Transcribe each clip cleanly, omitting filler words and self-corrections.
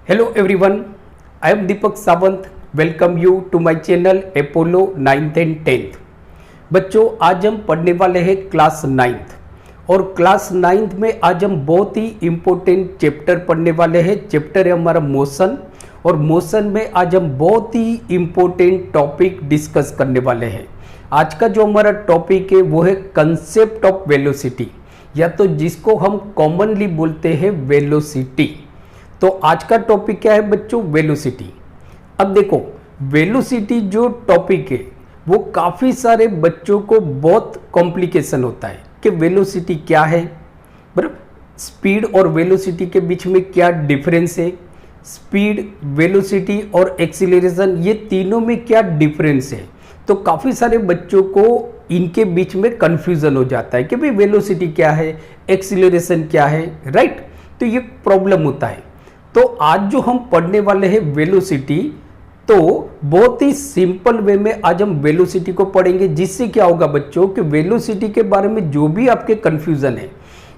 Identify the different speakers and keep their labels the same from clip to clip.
Speaker 1: Hello everyone, I am Deepak Sawant. Welcome you to my channel Apollo 9th and 10th। बच्चों आज हम पढ़ने वाले हैं क्लास 9th और क्लास 9th में आज हम बहुत ही इम्पोर्टेंट चैप्टर पढ़ने वाले हैं। चैप्टर है हमारा मोशन और मोशन में आज हम बहुत ही इम्पोर्टेंट टॉपिक डिस्कस करने वाले हैं। आज का जो हमारा टॉपिक है वो है कंसेप्ट ऑफ वेलोसिटी, या तो जिसको हम कॉमनली बोलते हैं वेलोसिटी। तो आज का टॉपिक क्या है बच्चों? वेलोसिटी। अब देखो वेलोसिटी जो टॉपिक है वो काफ़ी सारे बच्चों को बहुत कॉम्प्लिकेशन होता है कि वेलोसिटी क्या है, बराबर। स्पीड और वेलोसिटी के बीच में क्या डिफरेंस है, स्पीड, वेलोसिटी और एक्सीलरेशन, ये तीनों में क्या डिफरेंस है। तो काफ़ी सारे बच्चों को इनके बीच में कंफ्यूजन हो जाता है कि भाई वेलोसिटी क्या है, एक्सीलरेशन क्या है, राइट। तो ये प्रॉब्लम होता है। तो आज जो हम पढ़ने वाले हैं वेलोसिटी, तो बहुत ही सिंपल वे में आज हम वेलोसिटी को पढ़ेंगे, जिससे क्या होगा बच्चों कि वेलोसिटी के बारे में जो भी आपके कंफ्यूजन है,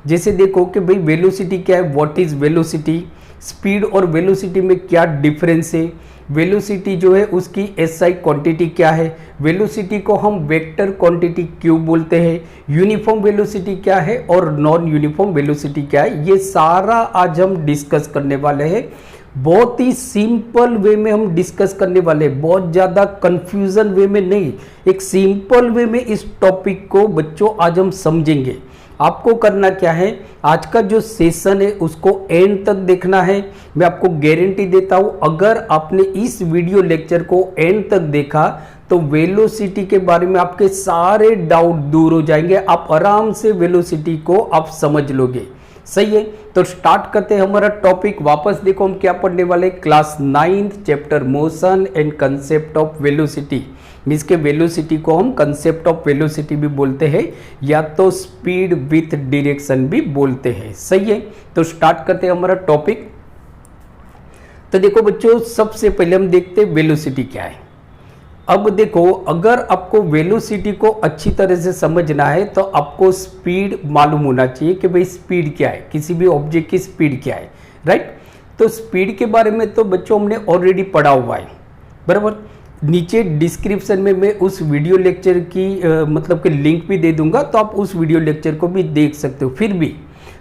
Speaker 1: जैसे देखो कि भाई वेलोसिटी क्या है, व्हाट इज वेलोसिटी, स्पीड और वेलोसिटी में क्या डिफरेंस है, वेलोसिटी जो है उसकी एसआई क्वांटिटी क्या है, वेलोसिटी को हम वेक्टर क्वांटिटी क्यों बोलते हैं, यूनिफॉर्म वेलोसिटी क्या है और नॉन यूनिफॉर्म वेलोसिटी क्या है, ये सारा आज हम डिस्कस करने वाले हैं। बहुत ही सिंपल वे में हम डिस्कस करने वाले हैं, बहुत ज़्यादा कंफ्यूजन वे में नहीं, एक सिंपल वे में इस टॉपिक को बच्चों आज हम समझेंगे। आपको करना क्या है, आज का जो सेशन है उसको एंड तक देखना है। मैं आपको गारंटी देता हूं, अगर आपने इस वीडियो लेक्चर को एंड तक देखा तो वेलोसिटी के बारे में आपके सारे डाउट दूर हो जाएंगे, आप आराम से वेलोसिटी को आप समझ लोगे। सही है, तो स्टार्ट करते हैं हमारा टॉपिक। वापस देखो हम क्या पढ़ने वाले, class 9th chapter motion and concept of velocity. Means के वेलोसिटी को हम कंसेप्ट ऑफ वेलोसिटी भी बोलते हैं, या तो स्पीड विथ डायरेक्शन भी बोलते हैं। सही है, तो स्टार्ट करते हैं हमारा टॉपिक। तो देखो बच्चों, सबसे पहले हम देखते हैं वेलोसिटी क्या है। अब देखो, अगर आपको वेलोसिटी को अच्छी तरह से समझना है तो आपको स्पीड मालूम होना चाहिए कि भाई स्पीड क्या है, किसी भी ऑब्जेक्ट की स्पीड क्या है, राइट। तो स्पीड के बारे में तो बच्चों हमने ऑलरेडी पढ़ा हुआ है, बराबर। नीचे डिस्क्रिप्शन में मैं उस वीडियो लेक्चर की मतलब कि लिंक भी दे दूंगा, तो आप उस वीडियो लेक्चर को भी देख सकते हो। फिर भी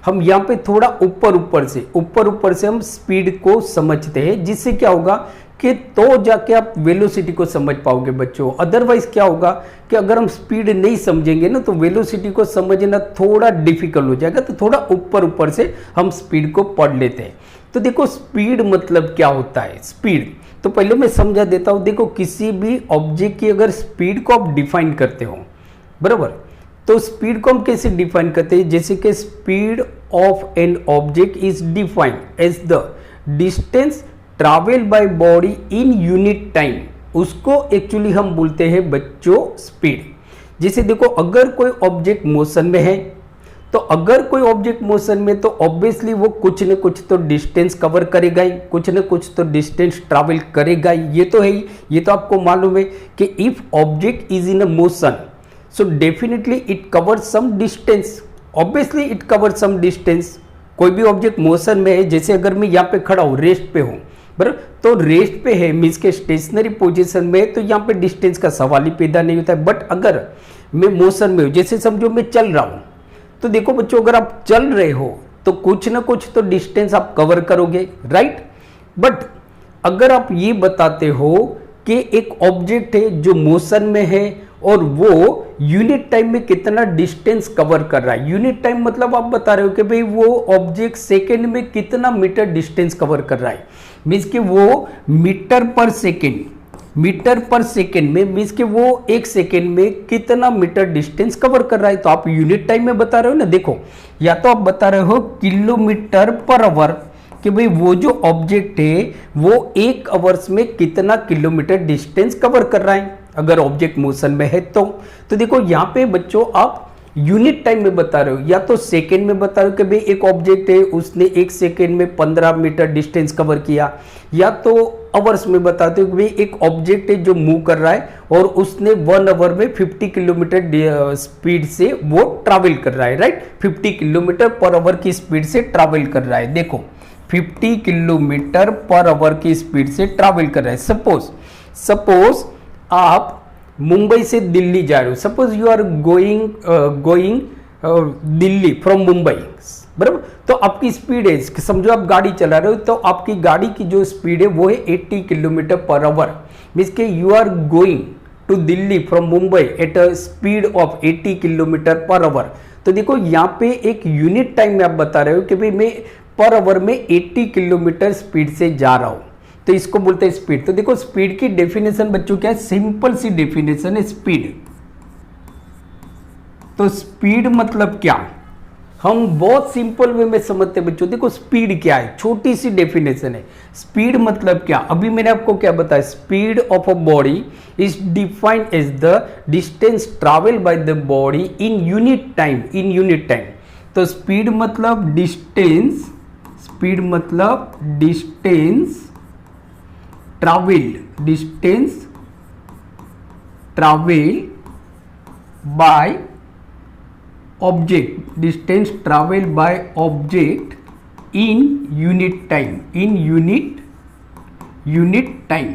Speaker 1: हम यहाँ पे थोड़ा ऊपर से हम स्पीड को समझते हैं, जिससे क्या होगा कि तो जाके आप वेलोसिटी को समझ पाओगे बच्चों। अदरवाइज क्या होगा कि अगर हम स्पीड नहीं समझेंगे ना तो वेलोसिटी को समझना थोड़ा डिफिकल्ट हो जाएगा। तो थोड़ा ऊपर से हम स्पीड को पढ़ लेते हैं। तो देखो स्पीड मतलब क्या होता है। स्पीड तो पहले मैं समझा देता हूं। देखो किसी भी ऑब्जेक्ट की अगर स्पीड को आप डिफाइन करते हो, बराबर, तो स्पीड को हम कैसे डिफाइन करते हैं, जैसे कि speed of an object is defined as the distance travel by body in unit time, उसको एक्चुअली हम बोलते हैं बच्चों स्पीड। जैसे देखो अगर कोई ऑब्जेक्ट मोशन में है, तो अगर कोई ऑब्जेक्ट मोशन में तो ऑब्वियसली वो कुछ न कुछ तो डिस्टेंस कवर करेगा ही, कुछ न कुछ तो डिस्टेंस ट्रैवल करेगा ही, ये तो है ही। ये तो आपको मालूम है कि if object is in a motion so definitely it cover some distance, obviously it cover some distance. कोई भी ऑब्जेक्ट मोशन में है, जैसे अगर मैं यहाँ पे खड़ा हूँ, रेस्ट पे हूँ, बराबर, तो रेस्ट पे है मीन्स के स्टेशनरी पोजीशन में, तो यहाँ पे डिस्टेंस का सवाल ही पैदा नहीं होता है। बट अगर मैं मोशन में हूँ, जैसे समझो मैं चल रहा हूँ, तो देखो बच्चों अगर आप चल रहे हो तो कुछ ना कुछ तो डिस्टेंस आप कवर करोगे, राइट। बट अगर आप ये बताते हो कि एक ऑब्जेक्ट है जो मोशन में है और वो यूनिट टाइम में कितना डिस्टेंस कवर कर रहा है, यूनिट टाइम मतलब आप बता रहे हो कि भाई वो ऑब्जेक्ट सेकेंड में कितना मीटर डिस्टेंस कवर कर रहा है, मीन्स कि वो मीटर पर सेकेंड में, मीन्स कि वो एक सेकेंड में कितना मीटर डिस्टेंस कवर कर रहा है। तो आप यूनिट टाइम में बता रहे हो ना। देखो या तो आप बता रहे हो किलोमीटर पर आवर कि भाई वो जो ऑब्जेक्ट है वो एक आवर्स में कितना किलोमीटर डिस्टेंस कवर कर रहा है, अगर ऑब्जेक्ट मोशन में है तो देखो यहाँ पे बच्चों आप यूनिट टाइम में बता रहे हो, या तो सेकेंड में बता रहे हो कि भाई एक ऑब्जेक्ट है उसने एक सेकेंड में 15 मीटर डिस्टेंस कवर किया, या तो आवर्स में बताते हो कि भाई एक ऑब्जेक्ट है जो मूव कर रहा है और उसने 1 आवर में 50 किलोमीटर स्पीड से वो ट्रैवल कर रहा है, राइट। 50 किलोमीटर पर आवर की स्पीड से ट्रैवल कर रहा है। देखो 50 किलोमीटर पर आवर की स्पीड से ट्रैवल कर रहा है। सपोज आप मुंबई से दिल्ली जा रहे हो, suppose you are going Delhi from Mumbai, बराबर। तो आपकी स्पीड है, समझो आप गाड़ी चला रहे हो, तो आपकी गाड़ी की जो स्पीड है वो है 80 किलोमीटर पर आवर, मीन्स के you are going to Delhi from Mumbai at a speed of 80 kilometre per hour. तो देखो यहाँ पे एक यूनिट टाइम में आप बता रहे हो कि भाई मैं पर आवर में 80 किलोमीटर स्पीड से जा रहा हूं, तो इसको बोलते हैं स्पीड। तो देखो स्पीड की डेफिनेशन बच्चों क्या है, सिंपल सी डेफिनेशन है स्पीड। तो स्पीड मतलब क्या, हम बहुत सिंपल वे में समझते हैं बच्चों। देखो स्पीड क्या है, छोटी सी डेफिनेशन है। स्पीड मतलब क्या, अभी मैंने आपको क्या बताया, speed of a body is defined as the distance travel by the body in unit time, in unit time. तो स्पीड मतलब डिस्टेंस, स्पीड मतलब distance travelled, distance travelled by object, distance travel by object in unit time, in unit time.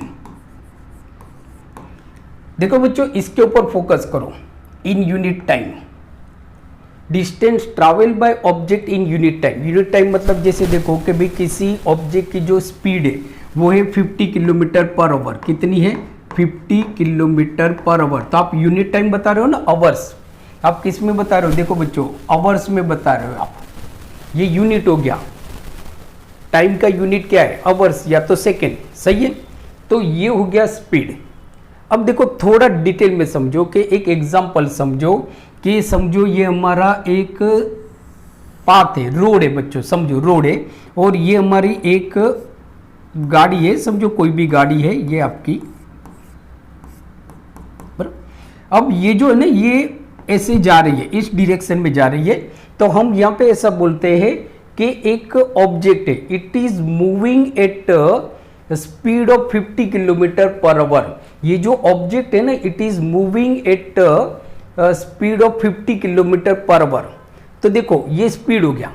Speaker 1: देखो बच्चों इसके ऊपर focus करो, in unit time, distance travel by object in unit time. Unit time मतलब जैसे देखो कि भाई किसी ऑब्जेक्ट की जो स्पीड है वो है 50 किलोमीटर पर आवर, कितनी है 50 किलोमीटर पर आवर। तो आप यूनिट टाइम बता रहे हो ना, आवर्स, आप किस में बता रहे हो, देखो बच्चों आवर्स में बता रहे हो आप, ये यूनिट हो गया। टाइम का यूनिट क्या है, आवर्स या तो सेकेंड, सही है। तो ये हो गया स्पीड। अब देखो थोड़ा डिटेल में समझो कि एक एग्जांपल समझो कि समझो ये हमारा एक पाथ है, रोड है बच्चों, समझो रोड है और ये हमारी एक गाड़ी है, समझो कोई भी गाड़ी है ये आपकी। अब ये जो है ना ये ऐसे जा रही है, इस डायरेक्शन में जा रही है, तो हम यहां पे ऐसा बोलते हैं कि एक ऑब्जेक्ट है, it is moving at speed of 50 kilometre per our. ये जो ऑब्जेक्ट है ना it is moving at speed of 50 kilometre per hour. तो देखो ये स्पीड हो गया।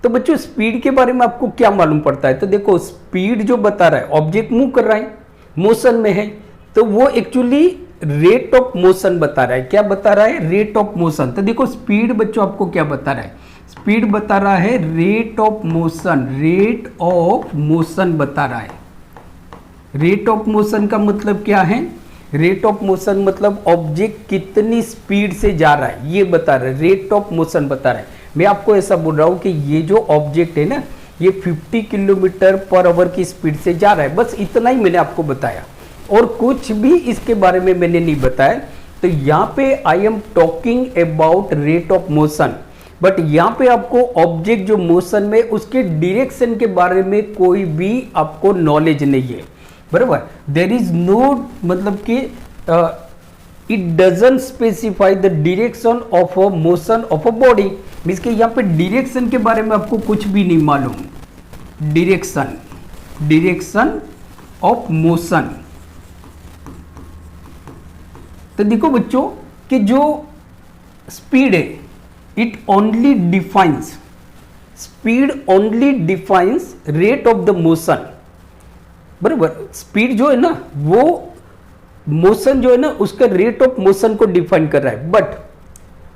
Speaker 1: तो बच्चों स्पीड के बारे में आपको क्या मालूम पड़ता है, तो देखो स्पीड जो बता रहा है, ऑब्जेक्ट मूव कर रहा है, मोशन में है, तो वो एक्चुअली रेट ऑफ मोशन बता रहा है। क्या बता रहा है, रेट ऑफ मोशन। तो देखो स्पीड बच्चों आपको क्या बता रहा है, स्पीड बता रहा है rate of motion, rate of motion बता रहा है। रेट ऑफ मोशन का मतलब क्या है, रेट ऑफ मोशन मतलब ऑब्जेक्ट कितनी स्पीड से जा रहा है ये बता रहा है, रेट ऑफ मोशन बता रहा है। मैं आपको ऐसा बोल रहा हूं कि ये जो ऑब्जेक्ट है ना ये 50 किलोमीटर पर आवर की स्पीड से जा रहा है, बस इतना ही मैंने आपको बताया और कुछ भी इसके बारे में मैंने नहीं बताया। तो यहाँ पे I am talking about rate of motion, but यहाँ पे आपको ऑब्जेक्ट जो मोशन में उसके डायरेक्शन के बारे में कोई भी आपको नॉलेज नहीं है, बराबर। देयर इज नो मतलब कि it doesn't specify the direction of a motion of a body, means कि यहाँ पे डायरेक्शन के बारे में आपको कुछ भी नहीं मालूम, डायरेक्शन ऑफ मोशन। तो देखो बच्चों कि जो स्पीड है it only defines, speed only defines rate of the motion, बराबर। स्पीड जो है ना वो मोशन जो है ना उसका रेट ऑफ मोशन को डिफाइन कर रहा है, बट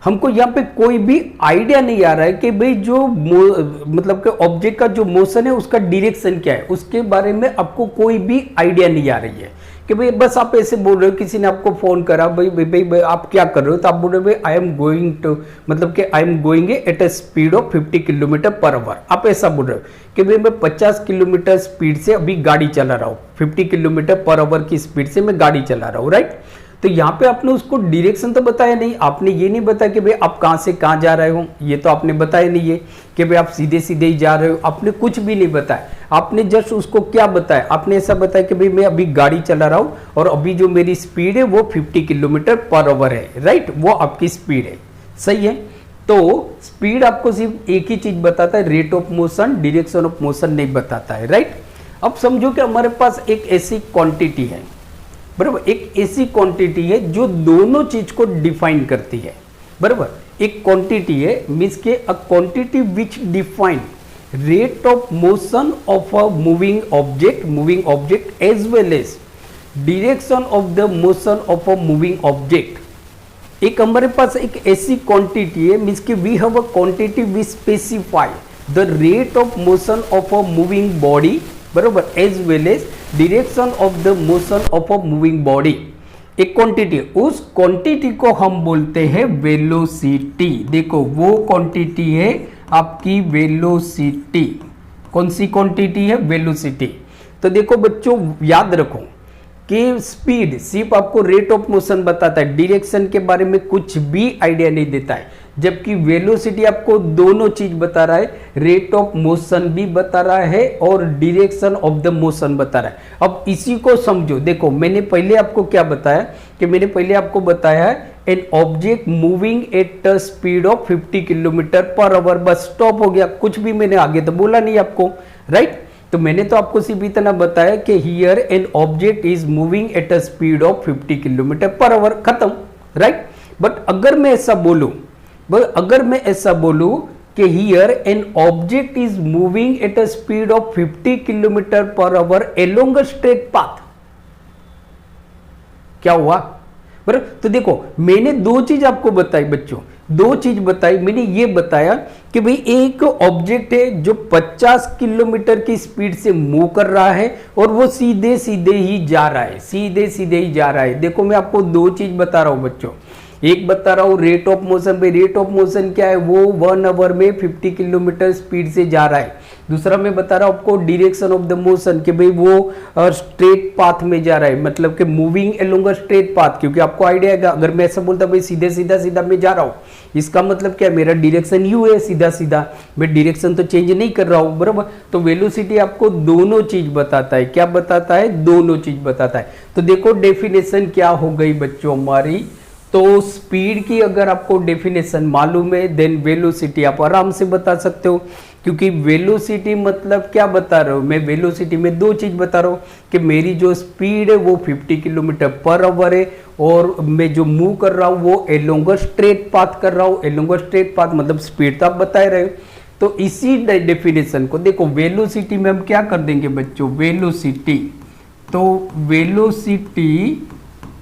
Speaker 1: हमको यहाँ पे कोई भी आइडिया नहीं आ रहा है कि भाई जो मतलब कि ऑब्जेक्ट का जो मोशन है उसका डायरेक्शन क्या है, उसके बारे में आपको कोई भी आइडिया नहीं आ रही है कि भाई बस आप ऐसे बोल रहे हो, किसी ने आपको फोन करा भाई भाई भाई आप क्या कर रहे हो, तो आप बोल रहे हो भाई आई एम गोइंग टू मतलब कि I am going at a speed of 50 kilometre per our. आप ऐसा बोल रहे हो कि भाई मैं 50 किलोमीटर स्पीड से अभी गाड़ी चला रहा हूँ, 50 किलोमीटर पर आवर की स्पीड से मैं गाड़ी चला रहा हूँ, राइट। तो यहाँ पे आपने उसको डायरेक्शन तो बताया नहीं, आपने ये नहीं बताया कि भाई आप कहाँ से कहाँ जा रहे हो, ये तो आपने बताया नहीं है कि भाई आप सीधे सीधे ही जा रहे हो, आपने कुछ भी नहीं बताया। आपने जस्ट उसको क्या बताया, आपने ऐसा बताया कि भाई मैं अभी गाड़ी चला रहा हूँ और अभी जो मेरी स्पीड है वो 50 किलोमीटर पर आवर है, राइट, वो आपकी स्पीड है, सही है। तो स्पीड आपको सिर्फ एक ही चीज बताता है, rate of motion, direction of motion नहीं बताता है, राइट। अब समझो कि हमारे पास एक ऐसी क्वांटिटी है, बराबर, एक ऐसी क्वांटिटी है जो दोनों चीज को डिफाइन करती है, बराबर। एक क्वांटिटी है मींस के a quantity which define rate of motion of a moving object as well as direction of the motion of a moving object। एक हमारे पास एक ऐसी क्वांटिटी है, मीन्स कि we have a quantity we specify the rate of motion of a moving body, बरोबर, as well as direction of the motion of a moving body. एक quantity, उस quantity को हम बोलते हैं वेलोसिटी। देखो वो क्वांटिटी है आपकी वेलोसिटी। कौन सी क्वांटिटी है? वेलोसिटी। तो देखो बच्चों याद रखो कि स्पीड सिर्फ आपको रेट ऑफ मोशन बताता है, डायरेक्शन के बारे में कुछ भी आइडिया नहीं देता है, जबकि वेलोसिटी आपको दोनों चीज बता रहा है, रेट ऑफ मोशन भी बता रहा है और डायरेक्शन ऑफ द मोशन बता रहा है। अब इसी को समझो। देखो मैंने पहले आपको क्या बताया कि मैंने पहले आपको बताया N object moving at the speed of 50 kilometre per our, bus stop हो गया, कुछ भी मैंने आगे तो बोला नहीं आपको, राइट। तो मैंने तो आपको सिर्फ इतना बताया कि here N object is moving at a speed of 50 kilometre per our, खत्म, राइट। बट अगर मैं ऐसा बोलूं कि here N object is moving at a speed of 50 kilometre per our along a straight path, क्या हुआ? बराबर। तो देखो मैंने दो चीज आपको बताई बच्चों, दो चीज बताई। मैंने ये बताया कि भाई एक ऑब्जेक्ट है जो 50 किलोमीटर की स्पीड से मूव कर रहा है और वो सीधे सीधे ही जा रहा है, सीधे सीधे ही जा रहा है। देखो मैं आपको दो चीज बता रहा हूं बच्चों, एक बता रहा हूं रेट ऑफ मोशन। भाई रेट ऑफ मोशन क्या है? वो 1 आवर में 50 किलोमीटर स्पीड से जा रहा है। दूसरा मैं बता रहा हूं आपको डायरेक्शन ऑफ द मोशन कि भाई वो स्ट्रेट पाथ में जा रहा है, मतलब कि moving along a straight path. क्योंकि आपको आइडिया है अगर मैं ऐसा बोलता भाई सीधे सीधा सीधा मैं जा रहा हूं, इसका मतलब क्या? मेरा डायरेक्शन यू है, सीधा सीधा, मैं डायरेक्शन तो चेंज नहीं कर रहा हूं, बराबर। तो वेलोसिटी आपको दोनों चीज बताता है। क्या बताता है? दोनों चीज बताता है। तो देखो डेफिनेशन क्या हो गई बच्चों हमारी। तो स्पीड की अगर आपको डेफिनेशन मालूम है देन वेलोसिटी आप आराम से बता सकते हो, क्योंकि वेलोसिटी मतलब क्या बता रहा हूं मैं? वेलोसिटी में दो चीज बता रहा हूं कि मेरी जो स्पीड है वो 50 किलोमीटर पर आवर है और मैं जो मूव कर रहा हूं वो अलोंग अ स्ट्रेट पाथ कर रहा हूं। अलोंग अ स्ट्रेट पाथ मतलब स्पीड तो आप बता रहे हो। तो इसी डेफिनेशन को देखो वेलोसिटी में हम क्या कर देंगे बच्चों? वेलोसिटी, तो वेलोसिटी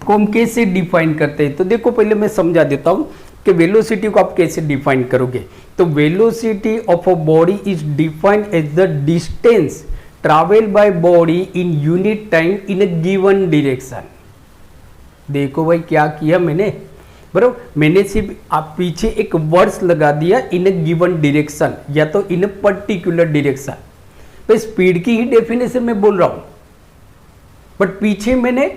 Speaker 1: को हम कैसे डिफाइन करते हैं? तो देखो पहले मैं समझा देता हूं कि वेलोसिटी को आप कैसे डिफाइन करोगे। तो velocity of a body is defined as the distance travel by body in unit time in a given direction. देखो भाई क्या किया मैंने, बराबर। मैंने सिर्फ आप पीछे एक वर्ड्स लगा दिया इन अ गिवन डायरेक्शन या तो इन अ पर्टिकुलर डायरेक्शन। तो स्पीड की ही डेफिनेशन में बोल रहा हूं, बट पीछे मैंने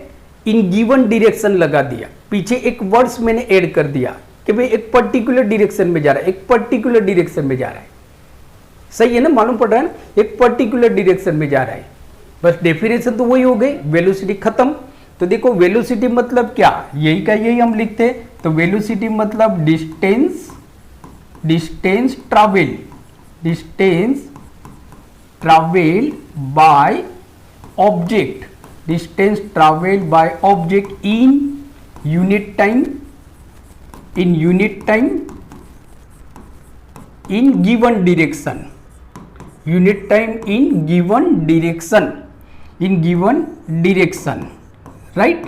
Speaker 1: इन गिवन डायरेक्शन लगा दिया, पीछे एक वर्ड्स मैंने ऐड कर दिया कि भाई एक पर्टिकुलर डायरेक्शन में जा रहा है, एक पर्टिकुलर डायरेक्शन में जा रहा है। सही है ना? मालूम पड़ रहा है ना? एक पर्टिकुलर डायरेक्शन में जा रहा है, बस डेफिनेशन तो वही हो गई, वेलोसिटी खत्म। तो देखो वेलोसिटी मतलब क्या? यही का यही हम लिखते हैं। तो वेलोसिटी मतलब distance travel by object, distance travel by object in unit time, in given direction, unit time in given direction, right.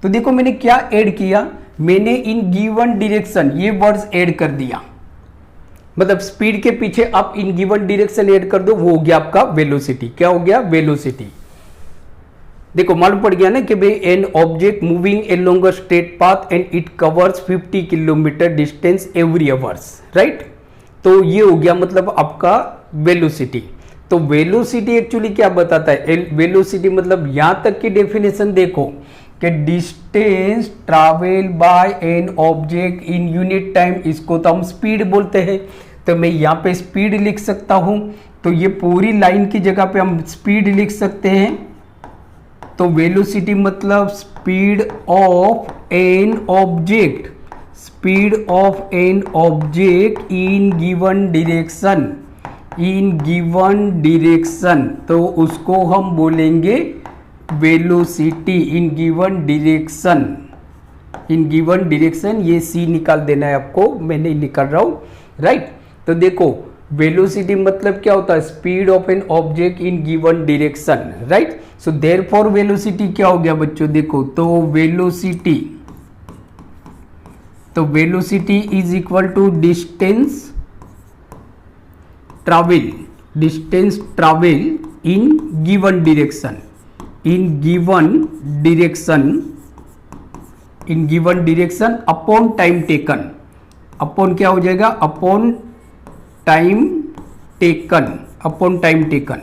Speaker 1: तो देखो मैंने क्या ऐड किया? मैंने इन गिवन डायरेक्शन ये वर्ड्स ऐड कर दिया, मतलब स्पीड के पीछे आप इन गिवन डायरेक्शन ऐड कर दो, वो हो गया आपका वेलोसिटी। क्या हो गया? वेलोसिटी। देखो मालूम पड़ गया ना कि भाई N object moving along a straight path and it covers 50 kilometre distance every hours, right. तो ये हो गया मतलब आपका वेलोसिटी। तो वेलोसिटी एक्चुअली क्या बताता है? वेलोसिटी मतलब यहां तक की डेफिनेशन देखो कि distance travel bye N object in unit time, इसको तो हम स्पीड बोलते हैं। तो मैं यहाँ पे स्पीड लिख सकता हूं, तो ये पूरी लाइन की जगह पे हम स्पीड लिख सकते हैं। तो वेलोसिटी मतलब speed of an object, in given direction, तो उसको हम बोलेंगे वेलोसिटी इन गिवन डायरेक्शन। ये सी निकाल देना है आपको, मैं नहीं निकाल रहा हूं, राइट। तो देखो वेलोसिटी मतलब क्या होता है, speed of an object in given direction, right. So therefore velocity क्या हो गया बच्चों, देखो तो velocity is equal to distance travel in given direction upon time taken, upon क्या हो जाएगा, अपॉन टाइम टेकन,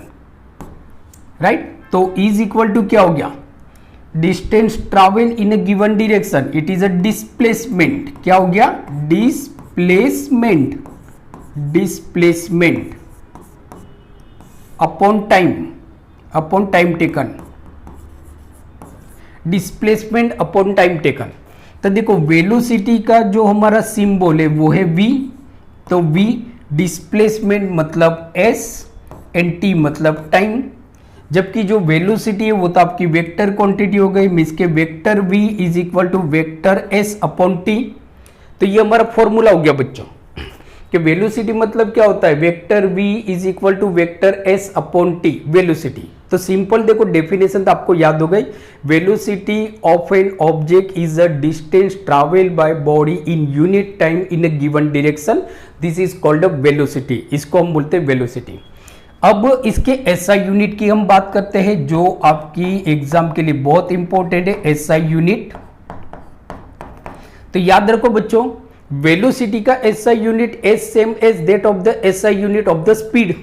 Speaker 1: राइट। तो इज इक्वल टू क्या हो गया, distance travel in a given direction, it is a displacement, क्या हो गया, displacement upon time taken, displacement upon time taken. तो देखो वेलोसिटी का जो हमारा सिंबल है वो है v, तो v डिस्प्लेसमेंट मतलब s एंड t मतलब टाइम, जबकि जो वेलोसिटी है वो तो आपकी वेक्टर क्वांटिटी हो गई, मींस के vector v is equal to vector s upon t। तो ये हमारा फॉर्मूला हो गया बच्चों कि वेलोसिटी मतलब क्या होता है, vector v is equal to vector s upon t, velocity. तो सिंपल देखो डेफिनेशन तो आपको याद हो गई, velocity of an object is a distance travel by body in unit time in a given direction, this is called a velocity, इसको हम बोलते हैं वेलोसिटी। अब इसके एसआई यूनिट की हम बात करते हैं जो आपकी एग्जाम के लिए बहुत इंपॉर्टेंट है, एसआई यूनिट। तो याद रखो बच्चों वेलोसिटी का SI unit as same as that of the SI unit of the speed,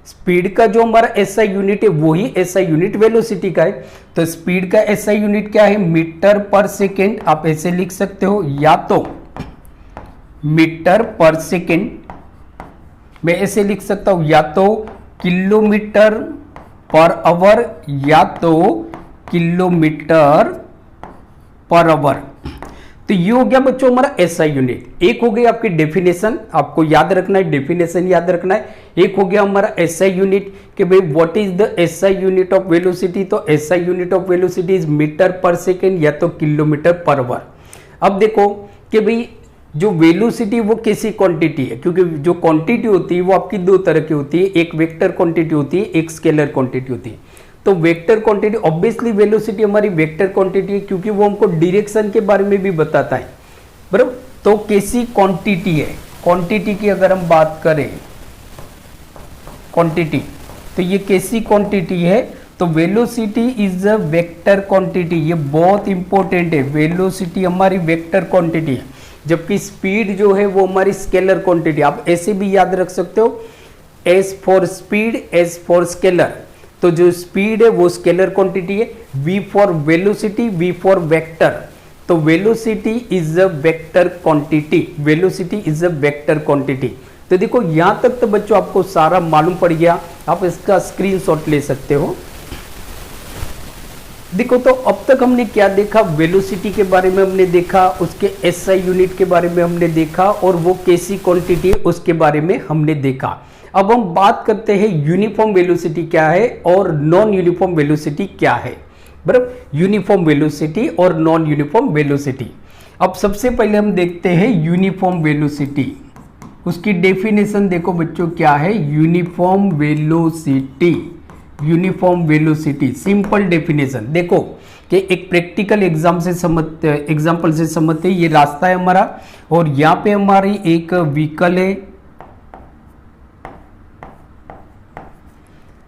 Speaker 1: speed का जो हमारा एसआई यूनिट है वही एसआई यूनिट वेलोसिटी का है। तो स्पीड का एसआई यूनिट क्या है, मीटर पर सेकेंड, आप ऐसे लिख सकते हो, या तो मीटर पर सेकेंड, मैं ऐसे लिख सकता हूं, या तो किलोमीटर पर आवर, या तो किलोमीटर पर आवर। तो ये हो गया बच्चों हमारा एसआई यूनिट। एक हो गई आपकी डेफिनेशन, आपको याद रखना है, डेफिनेशन याद रखना है। एक हो गया हमारा एसआई यूनिट कि भाई what is the SI unit of velocity, तो SI unit of velocity is metre per second या तो किलोमीटर पर आवर। अब देखो कि भाई जो वेलोसिटी वो कैसी क्वांटिटी है, क्योंकि जो क्वांटिटी होती है वो आपकी दो तरह की होती है, एक वेक्टर क्वांटिटी होती है, एक स्केलर क्वांटिटी होती है। तो वेक्टर क्वांटिटी, ऑब्वियसली वेलोसिटी हमारी वेक्टर क्वांटिटी है क्योंकि वो हमको डायरेक्शन के बारे में भी बताता है, बराबर। तो कैसी क्वांटिटी है, क्वांटिटी की अगर हम बात करें क्वांटिटी, तो ये कैसी क्वांटिटी है, तो velocity is a vector quantity, ये बहुत इंपॉर्टेंट है, वेलोसिटी हमारी वेक्टर क्वांटिटी है, जबकि स्पीड जो है वो हमारी स्केलर क्वांटिटी। आप ऐसे भी याद रख सकते हो, S for speed, S for scalar, तो जो स्पीड है वो स्केलर क्वांटिटी है, v for velocity, v for vector, तो velocity is a vector quantity, velocity is a vector quantity. तो देखो यहां तक तो बच्चों आपको सारा मालूम पड़ गया, आप इसका स्क्रीनशॉट ले सकते हो। देखो तो अब तक हमने क्या देखा, वेलोसिटी के बारे में हमने देखा, उसके एसआई यूनिट के बारे में हमने देखा, और वो कैसी क्वांटिटी है उसके बारे में हमने देखा। अब हम बात करते हैं यूनिफॉर्म वेलोसिटी क्या है और नॉन यूनिफॉर्म वेलोसिटी क्या है, बराबर। यूनिफॉर्म वेलोसिटी और नॉन यूनिफॉर्म वेलोसिटी। अब सबसे पहले हम देखते हैं यूनिफॉर्म वेलोसिटी, उसकी डेफिनेशन देखो बच्चों क्या है, uniform velocity, uniform velocity simple definition देखो कि एक प्रैक्टिकल एग्जाम्पल से समझते हैं। ये रास्ता है हमारा और यहाँ पे हमारी एक व्हीकल है।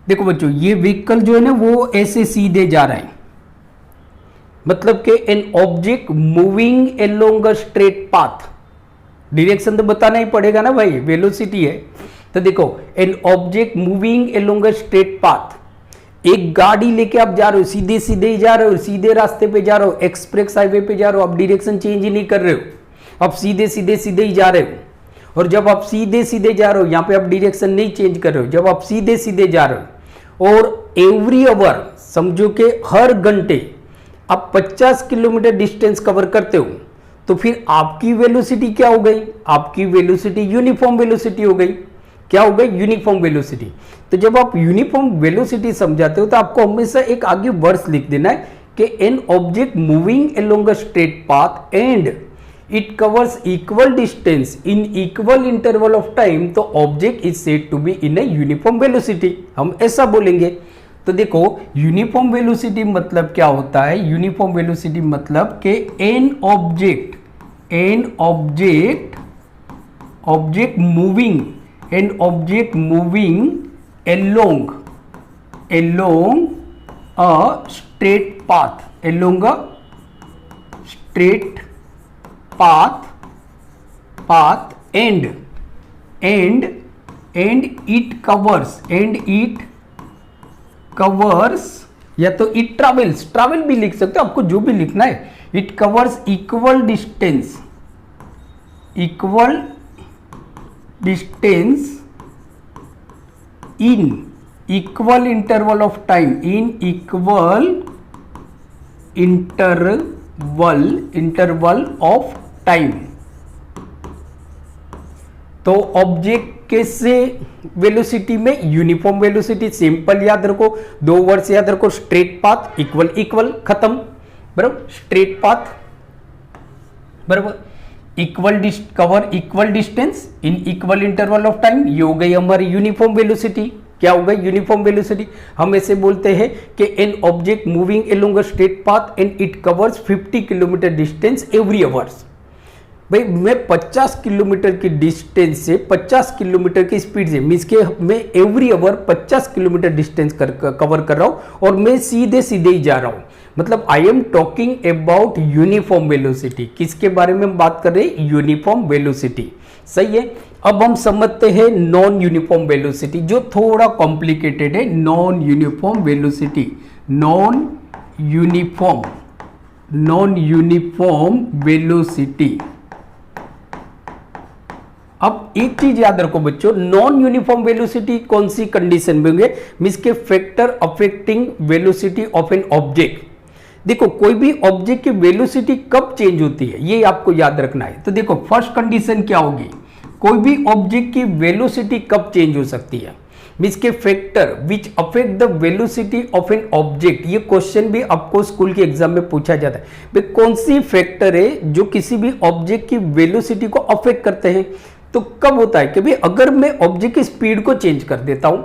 Speaker 1: देखो बच्चों ये व्हीकल जो है ना वो ऐसे सीधे जा रहा है, मतलब कि an object moving along a straight path, direction तो बताना ही पड़ेगा ना भाई, वेलोसिटी है। तो देखो एन ऑब्जेक्ट मूविंग एलोंग अ स्ट्रेट पाथ, एक गाड़ी लेके आप जा रहे हो, सीधे सीधे ही जा रहे हो, सीधे रास्ते पे जा रहे हो, एक्सप्रेस हाईवे पे जा रहे हो, आप डायरेक्शन चेंज ही नहीं कर रहे हो, आप सीधे सीधे सीधे ही जा रहे हो। और जब आप सीधे सीधे जा रहे हो, यहाँ पे आप डायरेक्शन नहीं चेंज कर रहे हो, जब आप सीधे सीधे जा रहे हो और एवरी आवर, समझो कि हर घंटे आप 50 किलोमीटर डिस्टेंस कवर करते हो, तो फिर आपकी वेलोसिटी क्या हो गई, आपकी वेलोसिटी यूनिफॉर्म वेलोसिटी हो गई। क्या हो गई, यूनिफॉर्म वेलोसिटी। तो जब आप यूनिफॉर्म वेलोसिटी समझाते हो तो आपको हमेशा एक आगे वर्ड्स लिख देना है कि an object moving along a straight path and it covers equal distance in equal interval of time, तो object is said to be in a uniform velocity, हम ऐसा बोलेंगे। तो देखो यूनिफॉर्म वेलोसिटी मतलब क्या होता है, यूनिफॉर्म वेलोसिटी मतलब कि an object moving along a straight path and it covers या तो it ट्रैवल भी लिख सकते हो, आपको जो भी लिखना है। It covers equal distance in equal interval of time, interval of time। तो ऑब्जेक्ट कैसे वेलोसिटी में, यूनिफॉर्म वेलोसिटी, सिंपल याद रखो, 2 वर्ड्स याद रखो, स्ट्रेट पाथ इक्वल खत्म, बराबर, स्ट्रेट पाथ बराबर, cover equal distance in equal interval of time, ये हो गई हमारी यूनिफॉर्म वेलोसिटी। क्या होगा यूनिफॉर्म वेलोसिटी, हम ऐसे बोलते हैं कि an object moving along a straight path and it covers 50 kilometre distance every hours. भाई मैं 50 किलोमीटर की डिस्टेंस से 50 किलोमीटर की स्पीड से मीन्स के मैं every hour 50 kilometre distance cover कर रहा हूं और मैं सीधे ही जा रहा हूं, मतलब I am talking about uniform velocity. किसके बारे में हम बात कर रहे हैं, यूनिफॉर्म वेलोसिटी, सही है। अब हम समझते हैं नॉन यूनिफॉर्म वेलोसिटी, जो थोड़ा कॉम्प्लिकेटेड है। Non uniform velocity, non uniform velocity. अब एक चीज याद रखो बच्चों, नॉन यूनिफॉर्म वेलोसिटी कौन सी कंडीशन में होंगे, मींस के factor affecting velocity of an object. देखो कोई भी ऑब्जेक्ट की वेलोसिटी कब चेंज होती है, ये आपको याद रखना है। तो देखो फर्स्ट कंडीशन क्या होगी, कोई भी ऑब्जेक्ट की वेलोसिटी कब चेंज हो सकती है, मींस के factor which affect the velocity of an object. ये क्वेश्चन भी आपको स्कूल के एग्जाम में पूछा जाता है, भाई कौन सी फैक्टर है जो किसी भी ऑब्जेक्ट की वेलोसिटी को अफेक्ट करते हैं। तो कब होता है कि भाई अगर मैं ऑब्जेक्ट की स्पीड को चेंज कर देता हूं,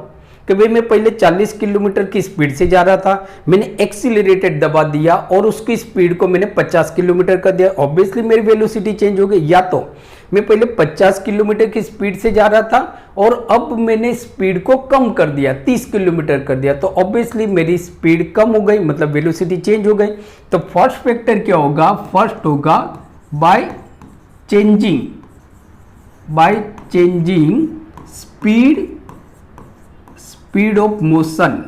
Speaker 1: कि भाई मैं पहले 40 किलोमीटर की स्पीड से जा रहा था, मैंने एक्सीलरेटेड दबा दिया और उसकी स्पीड को मैंने 50 किलोमीटर कर दिया, ऑब्वियसली मेरी वेलोसिटी चेंज हो गई। या तो मैं पहले 50 किलोमीटर की स्पीड से जा रहा था और अब मैंने स्पीड को कम कर दिया, 30 किलोमीटर कर दिया, तो ऑब्वियसली मेरी स्पीड कम हो गई, मतलब वेलोसिटी चेंज हो गई। तो फर्स्ट फैक्टर क्या होगा, फर्स्ट होगा by changing speed of motion.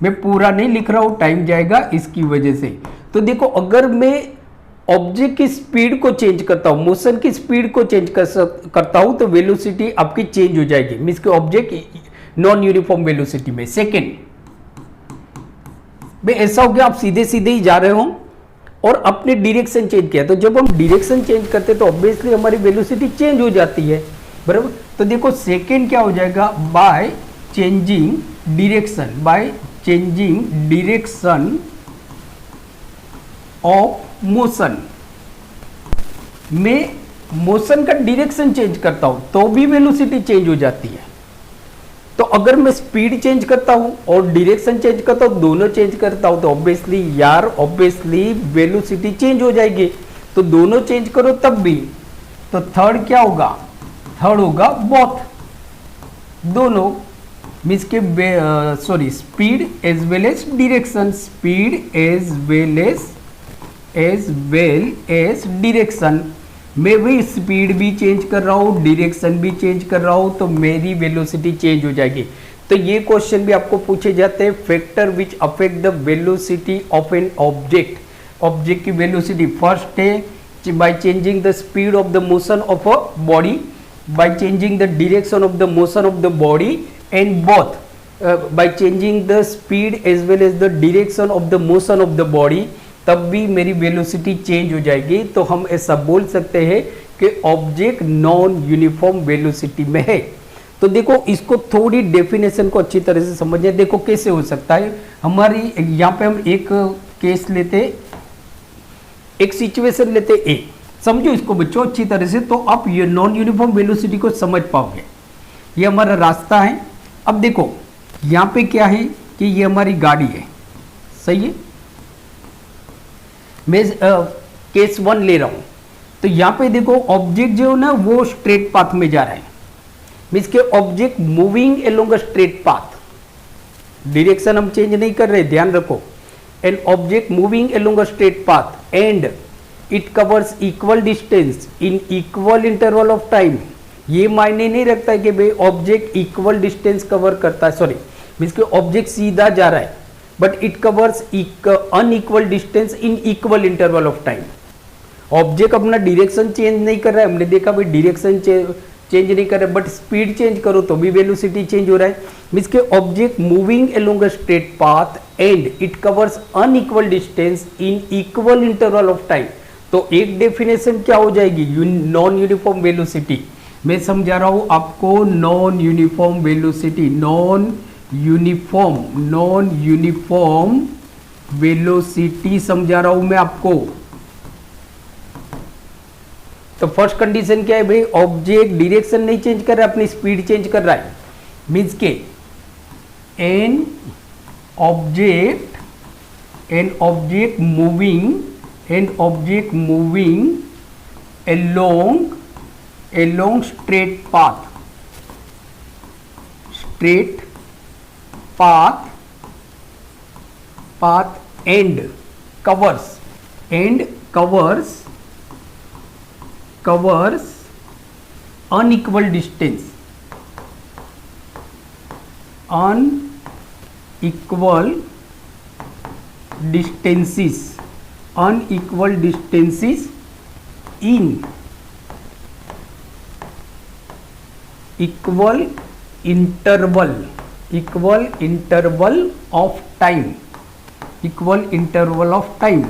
Speaker 1: मैं पूरा नहीं लिख रहा हूं, टाइम जाएगा इसकी वजह से। तो देखो अगर मैं ऑब्जेक्ट की स्पीड को चेंज करता हूं, मोशन की स्पीड को चेंज करता हूं, तो वेलोसिटी आपकी चेंज हो जाएगी, मींस के ऑब्जेक्ट नॉन यूनिफॉर्म वेलोसिटी में। सेकेंड भाई ऐसा हो गया आप सीधे ही जा रहे हो और अपने डायरेक्शन चेंज किया, तो जब हम डायरेक्शन चेंज करते हैं तो ऑब्वियसली हमारी वेलोसिटी चेंज हो जाती है, बराबर। तो देखो सेकेंड क्या हो जाएगा, by changing direction of motion. मैं मोशन का डायरेक्शन चेंज करता हूं तो भी वेलोसिटी चेंज हो जाती है। तो अगर मैं स्पीड चेंज करता हूं और डायरेक्शन चेंज करता हूं, दोनों चेंज करता हूं, तो ऑब्वियसली वेलोसिटी चेंज हो जाएगी। तो दोनों चेंज करो तब भी। तो थर्ड क्या होगा, थर्ड होगा बोथ, दोनों, मीन्स के speed as well as direction, speed as well as direction. मैं भी स्पीड भी चेंज कर रहा हूँ, डायरेक्शन भी चेंज कर रहा हूँ, तो मेरी वेलोसिटी चेंज हो जाएगी। तो ये क्वेश्चन भी आपको पूछे जाते हैं, factor which affect the velocity of an object. Object की वेलोसिटी फर्स्ट है by changing the speed of the motion of a body, by changing the direction of the motion of the body, and both by changing the speed as well as the direction of the motion of the body, तब भी मेरी velocity change हो जाएगी। तो हम ऐसा बोल सकते हैं कि ऑब्जेक्ट नॉन यूनिफॉर्म वेलोसिटी में है। तो देखो इसको थोड़ी डेफिनेशन को अच्छी तरह से समझिए। देखो कैसे हो सकता है, हमारी यहाँ पे हम एक केस लेते, एक सिचुएशन लेते ए। समझो इसको बच्चों अच्छी तरह से, तो आप ये नॉन यूनिफॉर्म वेलोसिटी को समझ पाओगे। ये हमारा रास्ता है। अब देखो यहाँ पे क्या है कि ये हमारी गाड़ी है, सही है। मैं केस 1 ले रहा हूं, तो यहाँ पे देखो ऑब्जेक्ट जो है ना वो स्ट्रेट पाथ में जा रहा है, मीन्स के ऑब्जेक्ट मूविंग एलोंग अ स्ट्रेट पाथ, डायरेक्शन हम चेंज नहीं कर रहे, ध्यान रखो। N object moving along a straight path and it covers equal distance in equal interval of time. ये मायने नहीं रखता है कि भाई ऑब्जेक्ट इक्वल डिस्टेंस कवर करता है, सॉरी मीन्स के ऑब्जेक्ट सीधा जा रहा है, but it covers unequal distance in equal interval of time. Object अपना डायरेक्शन चेंज नहीं कर रहा है, हमने देखा भाई डायरेक्शन चेंज नहीं कर रहा है, बट स्पीड चेंज करो तो भी वेलोसिटी चेंज हो रहा है। मीन्स के object moving along a straight path and it covers unequal distance in equal interval of time. तो एक डेफिनेशन क्या हो जाएगी, नॉन यूनिफॉर्म वेलोसिटी। मैं समझा रहा हूं आपको, non uniform velocity, non uniform velocity समझा रहा हूं मैं आपको। तो फर्स्ट कंडीशन क्या है भाई, ऑब्जेक्ट डायरेक्शन नहीं चेंज कर रहा है, अपनी स्पीड चेंज कर रहा है। मीन्स के N object moving along straight path and covers unequal distances in equal interval of time।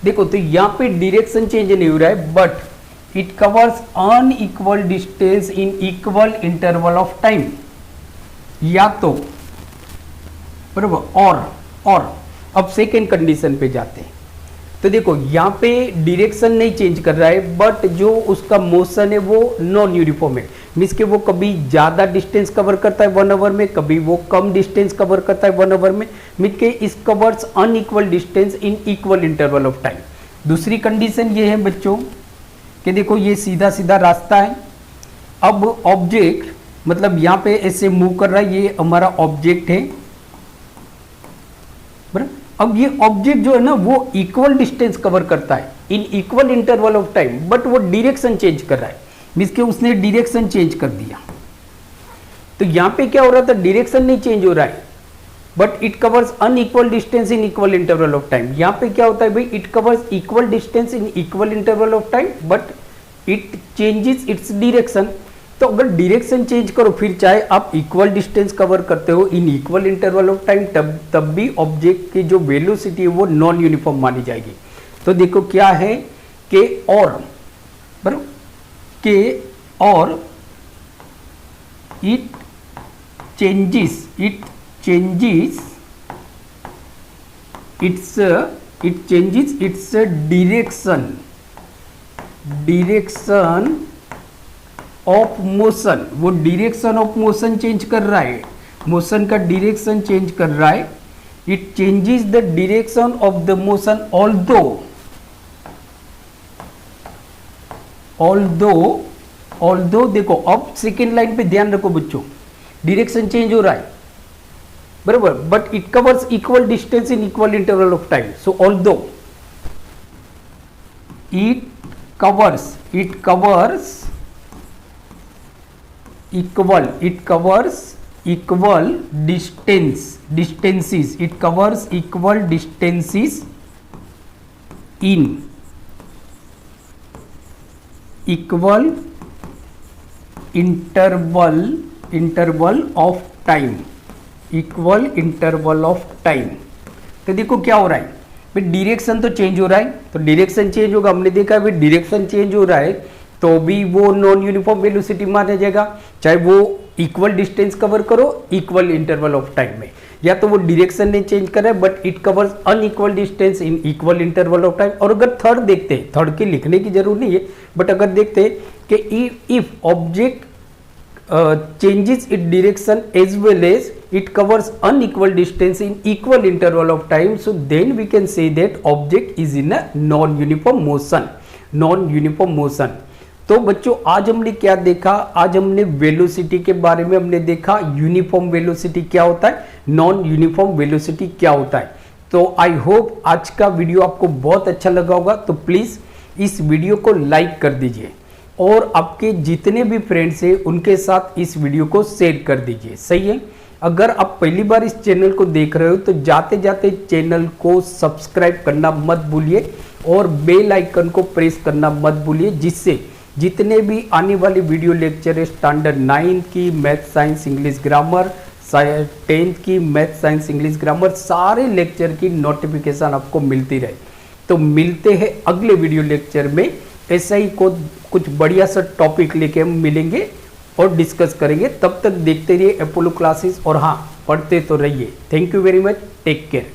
Speaker 1: देखो तो यहां पे डायरेक्शन चेंज नहीं हो रहा है, but it covers unequal distance in equal interval of time. या तो बराबर, और अब सेकेंड कंडीशन पे जाते हैं। तो देखो यहाँ पे डायरेक्शन नहीं चेंज कर रहा है, बट जो उसका मोशन है वो नॉन यूनिफॉर्म है। मीन्स के वो कभी ज़्यादा डिस्टेंस कवर करता है 1 आवर में, कभी वो कम डिस्टेंस कवर करता है 1 आवर में। मीन्स के इस covers unequal distance in equal interval of time. दूसरी कंडीशन ये है बच्चों कि देखो ये सीधा सीधा रास्ता है। अब ऑब्जेक्ट मतलब यहाँ पे ऐसे मूव कर रहा है, ये हमारा ऑब्जेक्ट है बराबर। अब ये ऑब्जेक्ट जो है ना वो इक्वल डिस्टेंस कवर करता है इन equal interval of time, but वो डायरेक्शन चेंज कर रहा है। मींस के उसने डायरेक्शन चेंज कर दिया। तो यहां पे क्या हो रहा था, डायरेक्शन नहीं चेंज हो रहा है, but it covers unequal distance in equal interval of time. यहां पे क्या होता है भाई, it covers equal distance in equal interval of time, but it changes its direction. तो अगर डायरेक्शन चेंज करो, फिर चाहे आप इक्वल डिस्टेंस कवर करते हो इन इक्वल इंटरवल ऑफ टाइम, तब भी ऑब्जेक्ट की जो वेलोसिटी है वो नॉन यूनिफॉर्म मानी जाएगी। तो देखो क्या है कि और बराबर के और it changes its direction of motion. वो डायरेक्शन ऑफ मोशन चेंज कर रहा है, मोशन का डायरेक्शन चेंज कर रहा है। It changes the direction of the motion although देखो अब सेकेंड लाइन पे ध्यान रखो बच्चों, डायरेक्शन चेंज हो रहा है बराबर, but it covers equal distance in equal interval of time. So although it covers equal distances in equal interval of time। तो देखो क्या हो रहा है भाई, डायरेक्शन तो चेंज हो रहा है, तो डायरेक्शन चेंज होगा, हमने देखा भाई डायरेक्शन चेंज हो रहा है तो भी वो नॉन यूनिफॉर्म वेलोसिटी माना जाएगा, चाहे वो इक्वल डिस्टेंस कवर करो इक्वल इंटरवल ऑफ टाइम में, या तो वो डायरेक्शन नहीं चेंज कर रहा है but it covers unequal distance in equal interval of time. और अगर थर्ड देखते हैं, थर्ड के लिखने की जरूरत नहीं है, बट अगर देखते हैं कि if object changes its direction as well as it covers unequal distance in equal interval of time, so then we can say that object is in a non-uniform motion, non-uniform motion। तो बच्चों आज हमने क्या देखा, आज हमने velocity के बारे में हमने देखा, यूनिफॉर्म वेलोसिटी क्या होता है, नॉन यूनिफॉर्म वेलोसिटी क्या होता है। तो आई होप आज का वीडियो आपको बहुत अच्छा लगा होगा, तो प्लीज इस वीडियो को लाइक कर दीजिए और आपके जितने भी फ्रेंड्स हैं उनके साथ इस वीडियो को शेयर कर दीजिए। सही है। अगर आप पहली बार इस चैनल को देख रहे हो तो जाते जाते चैनल को सब्सक्राइब करना मत भूलिए और बेल आइकन को प्रेस करना मत भूलिए, जिससे जितने भी आने वाले वीडियो लेक्चर है, स्टैंडर्ड 9 की math science English grammar, 10th की मैथ साइंस इंग्लिश ग्रामर, सारे लेक्चर की नोटिफिकेशन आपको मिलती रहे। तो मिलते हैं अगले वीडियो लेक्चर में, ऐसा ही कुछ बढ़िया सा टॉपिक लेके हम मिलेंगे और डिस्कस करेंगे। तब तक देखते रहिए अपोलो क्लासेस और हाँ, पढ़ते तो रहिए। Thank you very much, take care.